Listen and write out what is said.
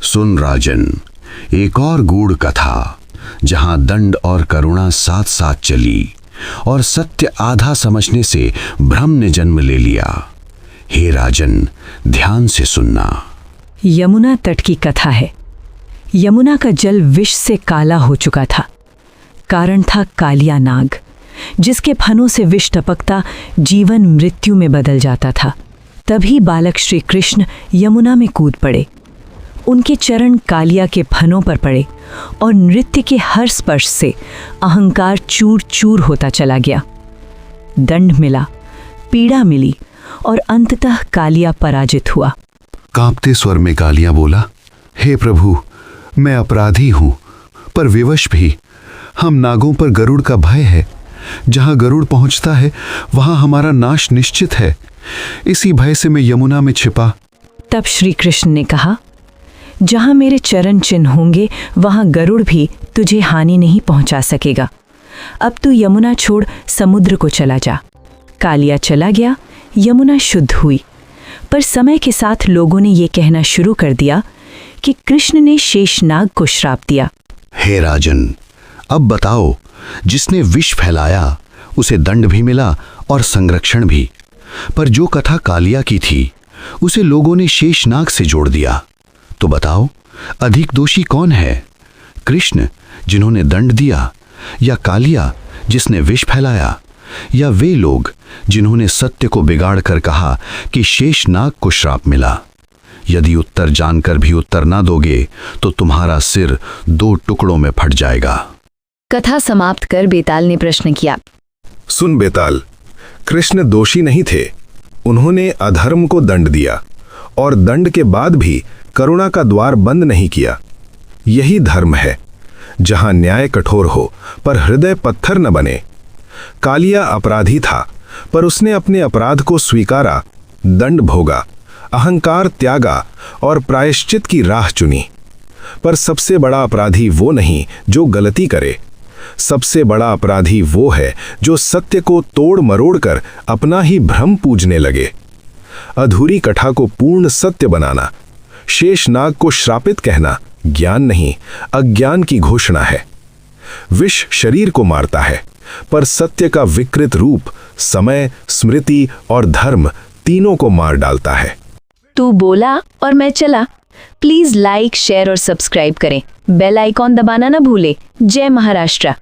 सुन राजन, एक और गूढ़ कथा जहां दंड और करुणा साथ साथ चली और सत्य आधा समझने से भ्रम ने जन्म ले लिया। हे राजन, ध्यान से सुनना। यमुना तट की कथा है। यमुना का जल विष से काला हो चुका था। कारण था कालिया नाग, जिसके फनों से विष टपकता जीवन मृत्यु में बदल जाता था। तभी बालक श्री कृष्ण यमुना में कूद पड़े। उनके चरण कालिया के फनों पर पड़े और नृत्य के हर स्पर्श से अहंकार चूर चूर होता चला गया। दंड मिला, पीड़ा मिली और अंततः कालिया पराजित हुआ। कांपते स्वर में कालिया बोला, हे प्रभु, मैं अपराधी हूं, पर विवश भी। हम नागों पर गरुड़ का भय है। जहां गरुड़ पहुंचता है वहां हमारा नाश निश्चित है। इसी भय से मैं यमुना में छिपा। तब श्री कृष्ण ने कहा, जहां मेरे चरण चिन्ह होंगे वहां गरुड़ भी तुझे हानि नहीं पहुंचा सकेगा। अब तू यमुना छोड़ समुद्र को चला जा। कालिया चला गया, यमुना शुद्ध हुई। पर समय के साथ लोगों ने ये कहना शुरू कर दिया कि कृष्ण ने शेषनाग को श्राप दिया। हे राजन, अब बताओ, जिसने विष फैलाया उसे दंड भी मिला और संरक्षण भी, पर जो कथा कालिया की थी उसे लोगों ने शेषनाग से जोड़ दिया। तो बताओ, अधिक दोषी कौन है? कृष्ण जिन्होंने दंड दिया, या कालिया जिसने विष फैलाया, या वे लोग जिन्होंने सत्य को बिगाड़ कर कहा कि शेषनाग को श्राप मिला? यदि उत्तर जानकर भी उत्तर ना दोगे तो तुम्हारा सिर 2 टुकड़ों में फट जाएगा। कथा समाप्त कर बेताल ने प्रश्न किया, सुन बेताल, कृष्ण दोषी नहीं थे। उन्होंने अधर्म को दंड दिया और दंड के बाद भी करुणा का द्वार बंद नहीं किया। यही धर्म है, जहां न्याय कठोर हो पर हृदय पत्थर न बने। कालिया अपराधी था, पर उसने अपने अपराध को स्वीकारा, दंड भोगा, अहंकार त्यागा और प्रायश्चित की राह चुनी। पर सबसे बड़ा अपराधी वो नहीं जो गलती करे। सबसे बड़ा अपराधी वो है जो सत्य को तोड़ मरोड़ कर अपना ही भ्रम पूजने लगे। अधूरी कथा को पूर्ण सत्य बनाना, शेषनाग को श्रापित कहना ज्ञान नहीं, अज्ञान की घोषणा है। विष शरीर को मारता है, पर सत्य का विकृत रूप समय, स्मृति और धर्म तीनों को मार डालता है। तू बोला और मैं चला। प्लीज लाइक, शेयर और सब्सक्राइब करें। बेल आइकॉन दबाना ना भूले। जय महाराष्ट्र।